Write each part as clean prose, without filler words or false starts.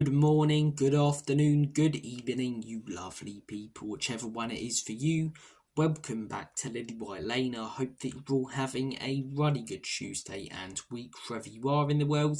Good morning, good afternoon, good evening, you lovely people, whichever one it is for you. Welcome back to Lilywhite Lane. I hope that you're all having a really good Tuesday and week wherever you are in the world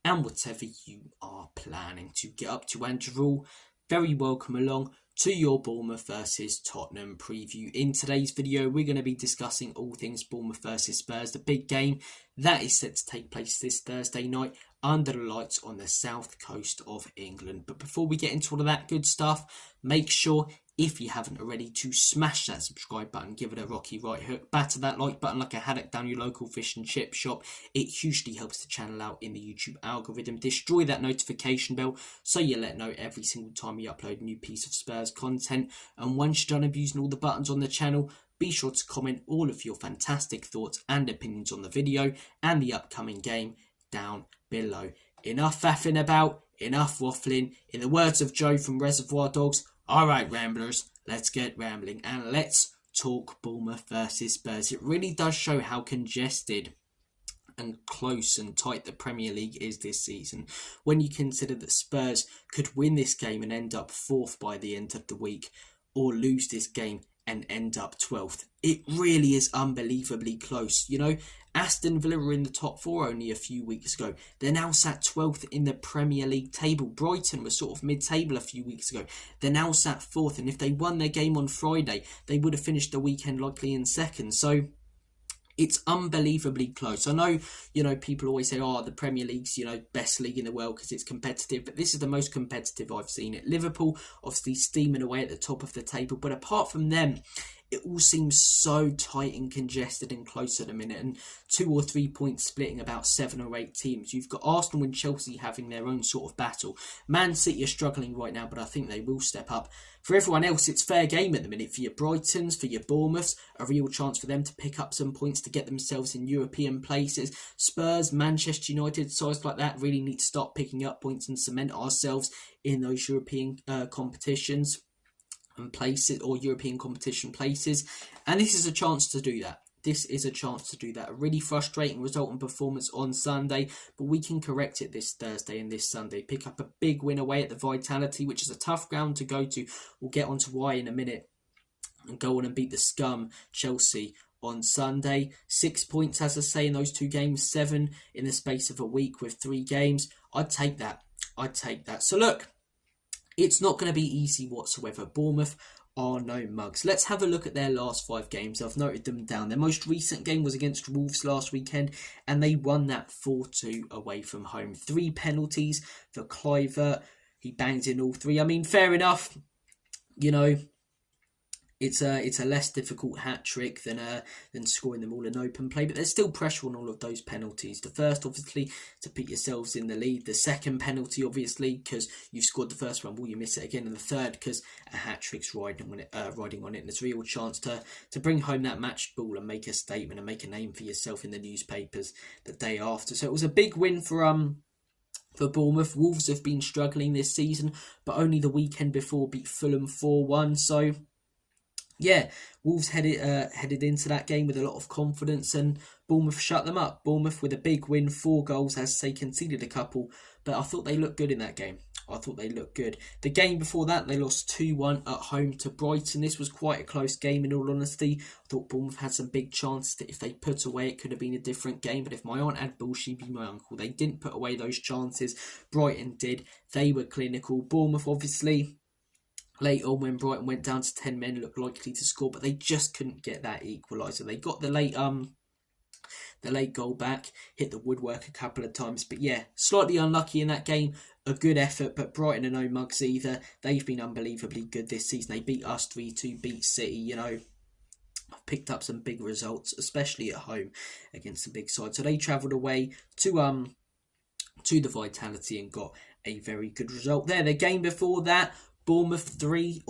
and whatever you are planning to get up to. And you're all very welcome along to your Bournemouth versus Tottenham preview. In today's video, we're going to be discussing all things Bournemouth versus Spurs, the big game that is set to take place this Thursday night under the lights on the south coast of England. But before we get into all of that good stuff, make sure, if you haven't already, to smash that subscribe button, give it a rocky right hook, batter that like button like a haddock down your local fish and chip shop. It hugely helps the channel out in the YouTube algorithm. Destroy that notification bell so you let know every single time we upload a new piece of Spurs content. And once you're done abusing all the buttons on the channel, be sure to comment all of your fantastic thoughts and opinions on the video and the upcoming game down below. Enough faffing about, enough waffling. In the words of Joe from Reservoir Dogs, alright ramblers, let's get rambling and let's talk Bournemouth versus Spurs. It really does show how congested and close and tight the Premier League is this season when you consider that Spurs could win this game and end up 4th by the end of the week, or lose this game and end up 12th. It really is unbelievably close. You know, Aston Villa were in the top 4 only a few weeks ago. They're now sat 12th in the Premier League table. Brighton was sort of mid-table a few weeks ago. They're now sat 4th, and if they won their game on Friday, they would have finished the weekend likely in 2nd. So it's unbelievably close. I know, people always say, the Premier League's, best league in the world because it's competitive. But this is the most competitive I've seen it. Liverpool, obviously steaming away at the top of the table. But apart from them, it all seems so tight and congested and close at the minute. And 2 or 3 points splitting about 7 or 8 teams. You've got Arsenal and Chelsea having their own sort of battle. Man City are struggling right now, but I think they will step up. For everyone else, it's fair game at the minute. For your Brightons, for your Bournemouths, a real chance for them to pick up some points to get themselves in European places. Spurs, Manchester United, sides like that really need to start picking up points and cement ourselves in those European competitions and places, or European competition places. And this is a chance to do that. This is a chance to do that. A really frustrating result and performance on Sunday, but we can correct it this Thursday and this Sunday. Pick up a big win away at the Vitality, which is a tough ground to go to. We'll get on to why in a minute. And go on and beat the scum Chelsea on Sunday. 6 points, as I say, in those 2 games. 7 in the space of a week with 3 games. I'd take that. So look, it's not going to be easy whatsoever. Bournemouth are no mugs. Let's have a look at their last 5 games. I've noted them down. Their most recent game was against Wolves last weekend, and they won that 4-2 away from home. 3 penalties for Kluivert. He bangs in all 3. I mean, fair enough. It's a less difficult hat-trick than scoring them all in open play, but there's still pressure on all of those penalties. The first, obviously, to put yourselves in the lead. The second penalty, obviously, because you've scored the first one, will you miss it again? And the third, because a hat-trick's riding on it, and there's a real chance to bring home that match ball and make a statement and make a name for yourself in the newspapers the day after. So it was a big win for Bournemouth. Wolves have been struggling this season, but only the weekend before beat Fulham 4-1. So yeah, Wolves headed into that game with a lot of confidence, and Bournemouth shut them up. Bournemouth with a big win, 4 goals, as they conceded a couple, but I thought they looked good in that game. The game before that, they lost 2-1 at home to Brighton. This was quite a close game, in all honesty. I thought Bournemouth had some big chances that if they put away, it could have been a different game. But if my aunt had bull, she'd be my uncle. They didn't put away those chances. Brighton did. They were clinical. Bournemouth, obviously, late on when Brighton went down to 10 men, looked likely to score, but they just couldn't get that equaliser. They got the late goal back, hit the woodwork a couple of times, but yeah, slightly unlucky in that game. A good effort, but Brighton are no mugs either. They've been unbelievably good this season. They beat us 3-2, beat City, picked up some big results, especially at home against the big side. So they travelled away to the Vitality and got a very good result there. The game before that, Brentford 3,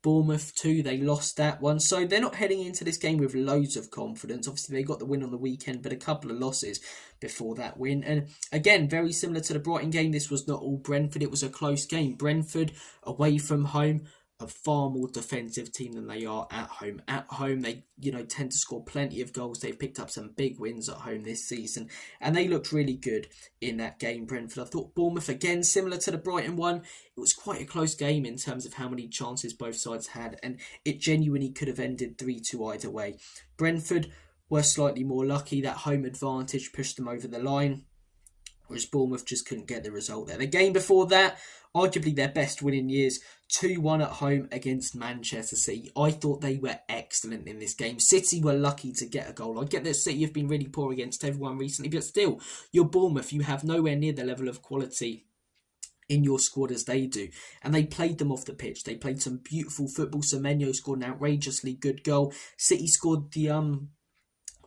Bournemouth 2, they lost that one. So they're not heading into this game with loads of confidence. Obviously, they got the win on the weekend, but a couple of losses before that win. And again, very similar to the Brighton game, this was not all Brentford. It was a close game. Brentford away from home a far more defensive team than they are at home. At home, they tend to score plenty of goals. They've picked up some big wins at home this season, and they looked really good in that game. Brentford, I thought Bournemouth, again, similar to the Brighton one, it was quite a close game in terms of how many chances both sides had, and it genuinely could have ended 3-2 either way. Brentford were slightly more lucky. That home advantage pushed them over the line, whereas Bournemouth just couldn't get the result there. The game before that, arguably their best win in years, 2-1 at home against Manchester City. I thought they were excellent in this game. City were lucky to get a goal. I get that City have been really poor against everyone recently, but still, you're Bournemouth. You have nowhere near the level of quality in your squad as they do, and they played them off the pitch. They played some beautiful football. Semenyo scored an outrageously good goal. City scored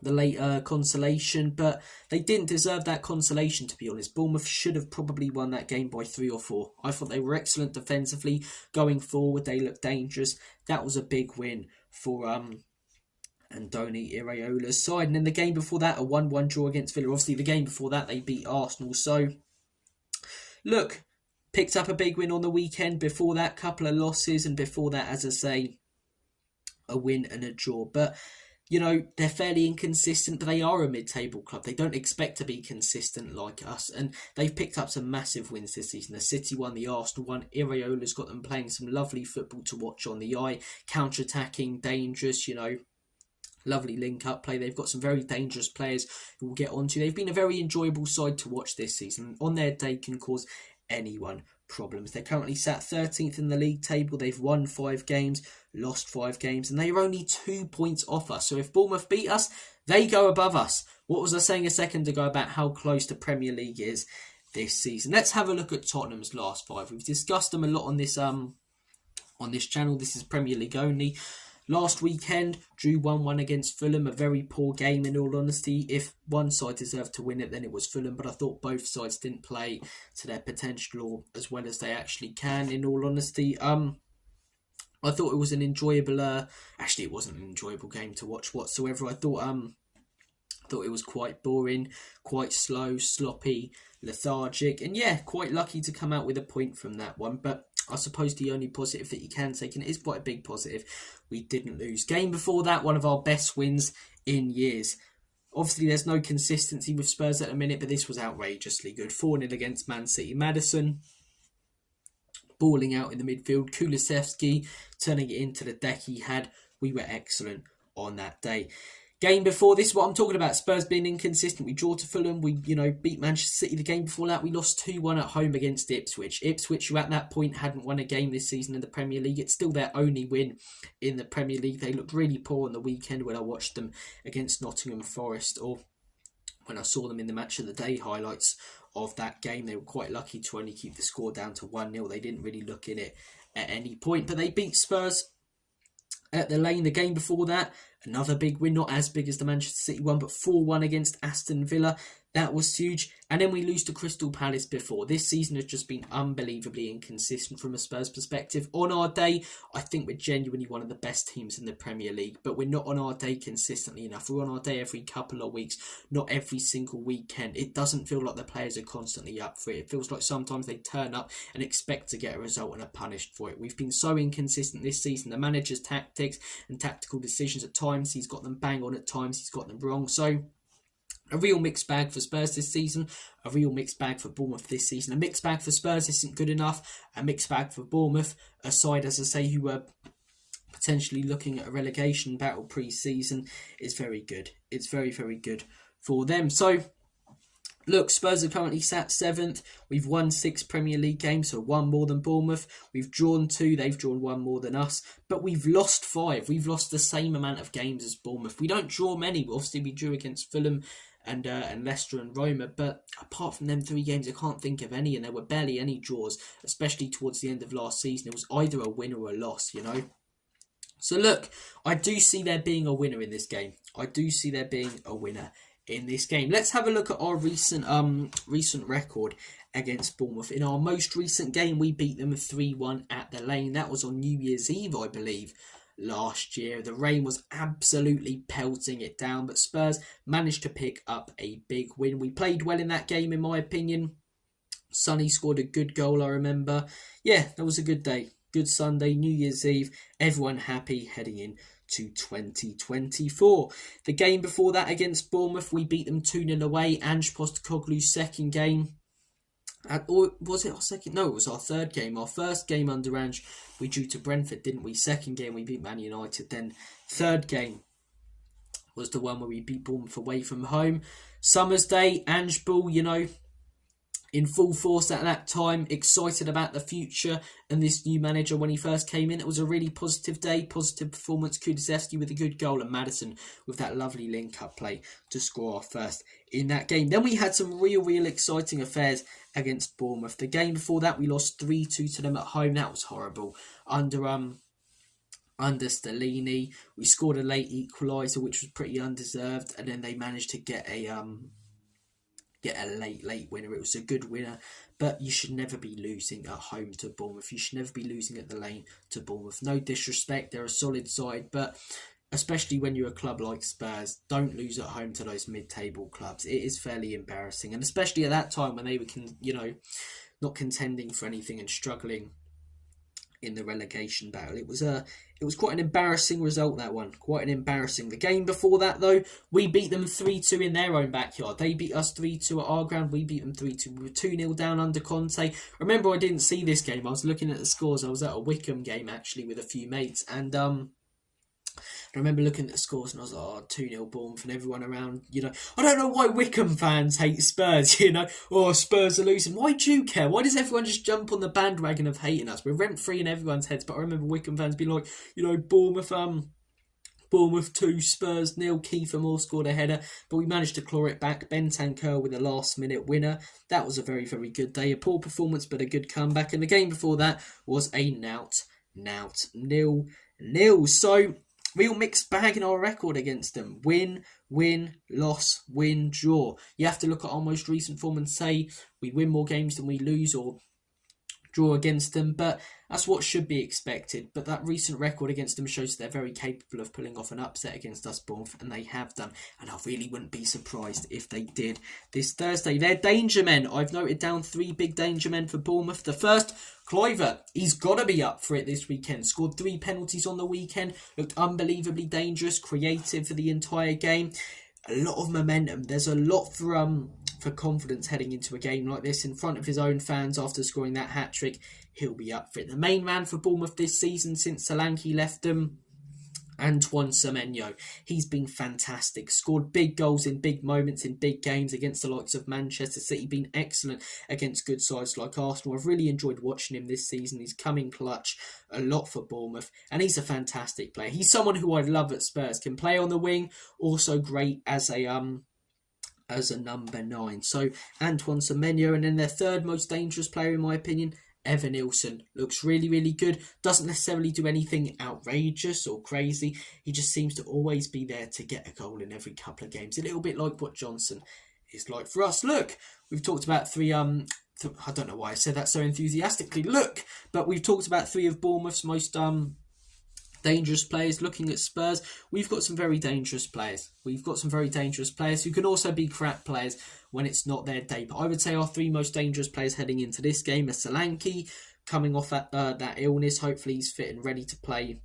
the late consolation, but they didn't deserve that consolation, to be honest. Bournemouth should have probably won that game by 3 or 4. I thought they were excellent defensively. Going forward, they looked dangerous. That was a big win for Andoni Iraola's side. And then the game before that, a 1-1 draw against Villa. Obviously, the game before that, they beat Arsenal. So, look, picked up a big win on the weekend. Before that, couple of losses. And before that, as I say, a win and a draw. But they're fairly inconsistent, but they are a mid-table club. They don't expect to be consistent like us, and they've picked up some massive wins this season. The City one, the Arsenal one. Iraola's got them playing some lovely football to watch on the eye. Counter-attacking, dangerous, lovely link-up play. They've got some very dangerous players who we'll get onto. They've been a very enjoyable side to watch this season. On their day can cause anyone problems. They're currently sat 13th in the league table. They've won 5 games, lost 5 games, and they are only 2 points off us. So if Bournemouth beat us, they go above us. What was I saying a second ago about how close the Premier League is this season? Let's have a look at Tottenham's last 5. We've discussed them a lot on this channel. This is Premier League only. Last weekend, drew 1-1 against Fulham. A very poor game, in all honesty. If one side deserved to win it, then it was Fulham. But I thought both sides didn't play to their potential or as well as they actually can, in all honesty. I thought it was an enjoyable... actually, it wasn't an enjoyable game to watch whatsoever. I thought it was quite boring, quite slow, sloppy, lethargic. And yeah, quite lucky to come out with a point from that one. But I suppose the only positive that you can take, and it is quite a big positive, we didn't lose. Game before that, one of our best wins in years. Obviously, there's no consistency with Spurs at the minute, but this was outrageously good. 4-0 against Man City. Maddison balling out in the midfield. Kulusevski turning it into the deck he had. We were excellent on that day. Game before this, what I'm talking about, Spurs being inconsistent. We draw to Fulham. We, beat Manchester City. The game before that, we lost 2-1 at home against Ipswich. Ipswich, who at that point hadn't won a game this season in the Premier League. It's still their only win in the Premier League. They looked really poor on the weekend when I watched them against Nottingham Forest, or when I saw them in the match of the day highlights of that game. They were quite lucky to only keep the score down to 1-0. They didn't really look in it at any point, but they beat Spurs at the Lane. The game before that, another big win, not as big as the Manchester City one, but 4-1 against Aston Villa. That was huge. And then we lose to Crystal Palace before. This season has just been unbelievably inconsistent from a Spurs perspective. On our day, I think we're genuinely one of the best teams in the Premier League, but we're not on our day consistently enough. We're on our day every couple of weeks, not every single weekend. It doesn't feel like the players are constantly up for it. It feels like sometimes they turn up and expect to get a result and are punished for it. We've been so inconsistent this season. The manager's tactics and tactical decisions, at times he's got them bang on, at times he's got them wrong. So a real mixed bag for Spurs this season, a real mixed bag for Bournemouth this season. A mixed bag for Spurs isn't good enough, a mixed bag for Bournemouth, a side, as I say, who were potentially looking at a relegation battle pre-season, is very good. It's very, very good for them. So, look, Spurs are currently sat 7th. We've won 6 Premier League games, so 1 more than Bournemouth. We've drawn 2, they've drawn 1 more than us. But we've lost 5. We've lost the same amount of games as Bournemouth. We don't draw many. Obviously, we drew against Fulham and Leicester and Roma. But apart from them 3 games, I can't think of any. And there were barely any draws, especially towards the end of last season. It was either a win or a loss, So look, I do see there being a winner in this game. I do see there being a winner in this game. Let's have a look at our recent record against Bournemouth. In our most recent game, we beat them 3-1 at the Lane. That was on New Year's Eve, I believe, last year. The rain was absolutely pelting it down, but Spurs managed to pick up a big win. We played well in that game, in my opinion. Sonny scored a good goal, I remember. Yeah, that was a good day. good Sunday, New Year's Eve, everyone happy heading in to 2024. The game before that against Bournemouth, we beat them 2-0 away. Ange Postecoglou's second game. Or was it our second? No, it was our third game. Our first game under Ange, we drew to Brentford, didn't we? Second game, we beat Man United. Then third game was the one where we beat Bournemouth away from home. Summer's Day, Ange Bull, in full force at that time, excited about the future and this new manager when he first came in. It was a really positive day, positive performance. Kulusevski with a good goal and Maddison with that lovely link-up play to score our first in that game. Then we had some real exciting affairs against Bournemouth. The game before that, we lost 3-2 to them at home. That was horrible. Under Stellini, we scored a late equaliser, which was pretty undeserved, and then they managed to get a late winner. It was a good winner, but you should never be losing at home to Bournemouth. You should never be losing at the Lane to Bournemouth. No disrespect, they're a solid side, but especially when you're a club like Spurs, don't lose at home to those mid-table clubs. It is fairly embarrassing, and especially at that time when they were, not contending for anything and struggling in the relegation battle. It was quite an embarrassing result, that one. Quite an embarrassing. The game before that, though, we beat them 3-2 in their own backyard. They beat us 3-2 at our ground. We beat them 3-2. We were 2-0 down under Conte. Remember, I didn't see this game. I was looking at the scores. I was at a Wickham game, actually, with a few mates. And I remember looking at the scores and I was like, 2-0 Bournemouth, and everyone around, I don't know why Wickham fans hate Spurs, Spurs are losing. Why do you care? Why does everyone just jump on the bandwagon of hating us? We're rent-free in everyone's heads, but I remember Wickham fans being like, Bournemouth 2, Spurs 0, Kiefer Moore scored a header, but we managed to claw it back. Bentancur with a last-minute winner. That was a very, very good day. A poor performance, but a good comeback. And the game before that was a 0-0. So, real mixed bag in our record against them. Win, loss, win, draw. You have to look at our most recent form and say we win more games than we lose, or draw against them, but that's what should be expected. But that recent record against them shows they're very capable of pulling off an upset against us, Bournemouth, and they have done, and I really wouldn't be surprised if they did this Thursday. They're danger men. I've noted down 3 big danger men for Bournemouth. The first, Kluivert. He's got to be up for it this weekend. Scored 3 penalties on the weekend, looked unbelievably dangerous, creative for the entire game. A lot of momentum. There's a lot for confidence heading into a game like this in front of his own fans after scoring that hat-trick. He'll be up for it. The main man for Bournemouth this season since Solanke left them, Antoine Semenyo. He's been fantastic. Scored big goals in big moments in big games against the likes of Manchester City. Been excellent against good sides like Arsenal. I've really enjoyed watching him this season. He's coming clutch a lot for Bournemouth, and he's a fantastic player. He's someone who I love at Spurs. Can play on the wing. Also great as a number 9. So Antoine Semenyo, and then their third most dangerous player in my opinion, Evan Nilsson. Looks really good. Doesn't necessarily do anything outrageous or crazy. He just seems to always be there to get a goal in every couple of games. A little bit like what Johnson is like for us. Look, we've talked about 3 I don't know why I said that so enthusiastically. Look, but we've talked about 3 of Bournemouth's most dangerous players. Looking at Spurs, we've got some very dangerous players. We've got some very dangerous players who can also be crap players when it's not their day. But I would say our 3 most dangerous players heading into this game are Solanke, coming off that illness. Hopefully he's fit and ready to play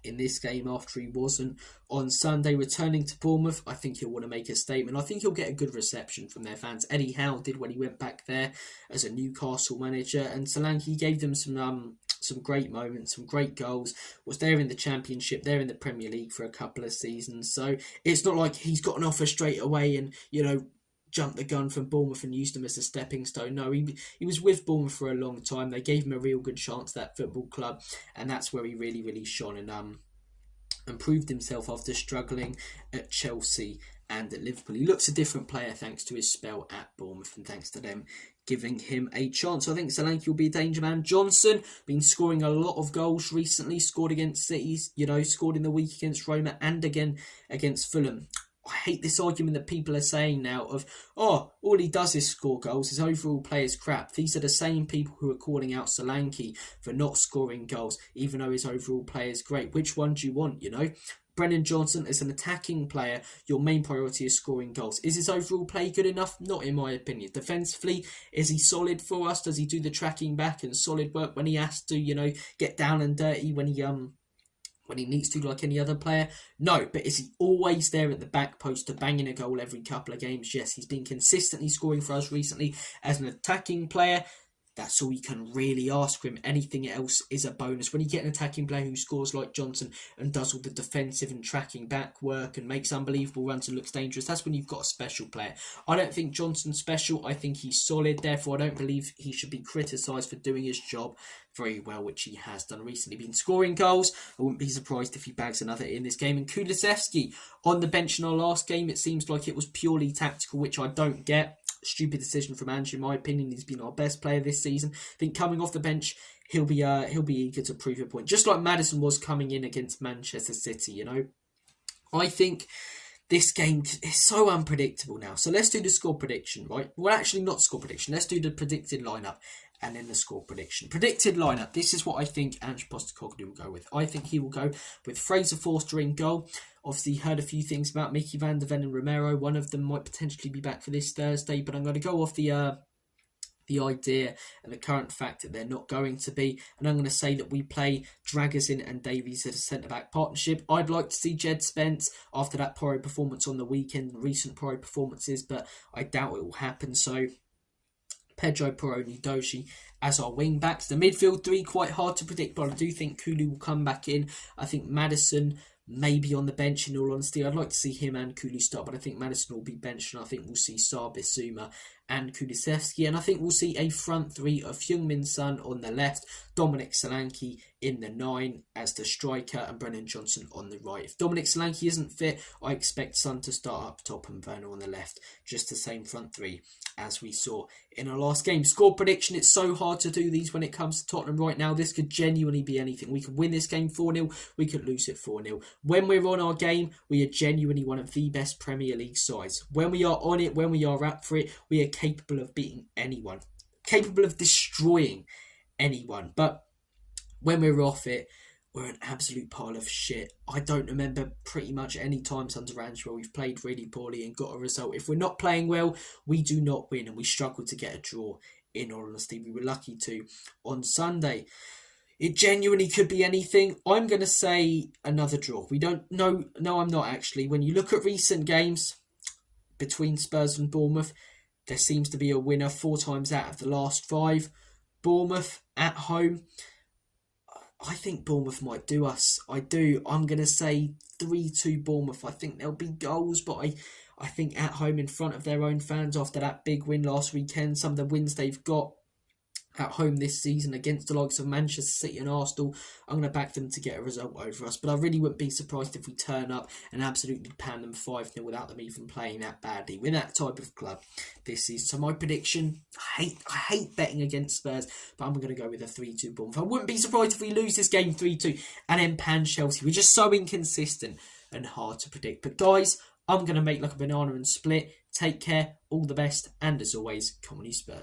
in this game after he wasn't on Sunday. Returning to Bournemouth, I think he'll want to make a statement. I think he'll get a good reception from their fans. Eddie Howe did when he went back there as a Newcastle manager, and Solanke gave them some great moments, some great goals, was there in the Championship, there in the Premier League for a couple of seasons. So it's not like he's got an offer straight away and, jumped the gun from Bournemouth and used him as a stepping stone. No, he was with Bournemouth for a long time. They gave him a real good chance, that football club, and that's where he really shone and proved himself after struggling at Chelsea and at Liverpool. He looks a different player thanks to his spell at Bournemouth and thanks to them giving him a chance. So I think Solanke will be a danger man. Johnson, been scoring a lot of goals recently, scored against City, scored in the week against Roma and again against Fulham. I hate this argument that people are saying now of, all he does is score goals, his overall play is crap. These are the same people who are calling out Solanke for not scoring goals, even though his overall play is great. Which one do you want, Brennan Johnson, as an attacking player, your main priority is scoring goals. Is his overall play good enough? Not in my opinion. Defensively, is he solid for us? Does he do the tracking back and solid work when he has to, get down and dirty when he needs to, like any other player? No. But is he always there at the back post to bang in a goal every couple of games? Yes. He's been consistently scoring for us recently as an attacking player. That's all you can really ask for him. Anything else is a bonus. When you get an attacking player who scores like Johnson and does all the defensive and tracking back work and makes unbelievable runs and looks dangerous, that's when you've got a special player. I don't think Johnson's special. I think he's solid. Therefore, I don't believe he should be criticised for doing his job very well, which he has done recently. Been scoring goals. I wouldn't be surprised if he bags another in this game. And Kulusevski on the bench in our last game, it seems like it was purely tactical, which I don't get. Stupid decision from Ange, in my opinion. He's been our best player this season. I think coming off the bench, he'll be eager to prove a point, just like Maddison was coming in against Manchester City. I think this game is so unpredictable now. So let's do the score prediction, right? Well, actually, not score prediction. Let's do the predicted lineup and then the score prediction. Predicted lineup. This is what I think Ange Postecoglou will go with. I think he will go with Fraser Forster in goal. Obviously, heard a few things about Mickey van der Ven and Romero. One of them might potentially be back for this Thursday, but I'm going to go off the idea and the current fact that they're not going to be. And I'm going to say that we play Dragusin and Davies as a centre-back partnership. I'd like to see Jed Spence after that Porro performance on the weekend, recent Porro performances, but I doubt it will happen. So Pedro, Porro, Doshi as our wing-backs. The midfield three, quite hard to predict, but I do think Kulu will come back in. I think Maddison maybe on the bench, in all honesty. I'd like to see him and Kulu start, but I think Maddison will be benched, and I think we'll see Sarr, Bissouma and Kulusevski. And I think we'll see a front three of Heung-min Son on the left, Dominic Solanke in the 9 as the striker, and Brennan Johnson on the right. If Dominic Solanke isn't fit, I expect Son to start up top and Werner on the left. Just the same front three as we saw in our last game. Score prediction, it's so hard to do these when it comes to Tottenham right now. This could genuinely be anything. We could win this game 4-0, we could lose it 4-0. When we're on our game, we are genuinely one of the best Premier League sides. When we are on it, when we are up for it, we are capable of beating anyone, capable of destroying anyone. But when we're off it, we're an absolute pile of shit. I don't remember pretty much any times under Ange where we've played really poorly and got a result. If we're not playing well, we do not win, and we struggle to get a draw. In all honesty, we were lucky to on Sunday. It genuinely could be anything. I'm going to say another draw. We don't know. No, I'm not actually. When you look at recent games between Spurs and Bournemouth, there seems to be a winner 4 times out of the last 5. Bournemouth at home, I think Bournemouth might do us. I do. I'm going to say 3-2 Bournemouth. I think there'll be goals, but I think at home in front of their own fans after that big win last weekend, some of the wins they've got at home this season against the likes of Manchester City and Arsenal, I'm going to back them to get a result over us. But I really wouldn't be surprised if we turn up and absolutely pan them 5-0 without them even playing that badly. We're that type of club this season. So my prediction, I hate betting against Spurs, but I'm going to go with a 3-2 Bournemouth. I wouldn't be surprised if we lose this game 3-2 and then pan Chelsea. We're just so inconsistent and hard to predict. But guys, I'm going to make like a banana and split. Take care, all the best, and as always, come on you Spurs.